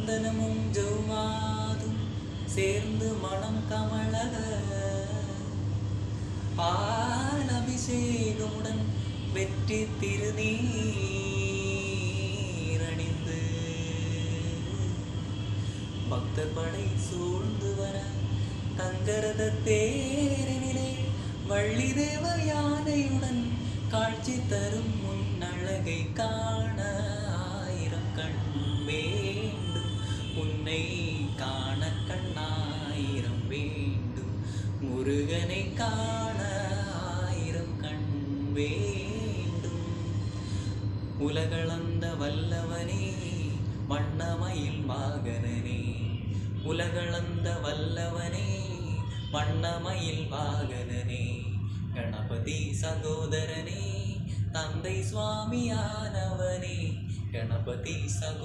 சந்தனமும் ஜவ்வாதும் சேர்ந்து மனம் கமழக பால் அபிஷேகமுடன் வெற்றி திருநீரணிந்து பக்தர் படை சூழ்ந்து வர தங்கரத தேரினிலே வள்ளி தேவ யானையுடன் காட்சி தரும் முன் அழகை காண ஆயிரம் கண் வேண்டும், உன்னை காண கண்ணாயிரம் வேண்டும், முருகனை காண ஆயிரம் கண் வேண்டும். உலகளந்த வல்லவனே வண்ணமயில் வாகனனே, உலகளந்த வல்லவனே வண்ணமயில் வாகனனே, கணபதி சகோதரனே தந்தை சுவாமியானவனே, கணபதி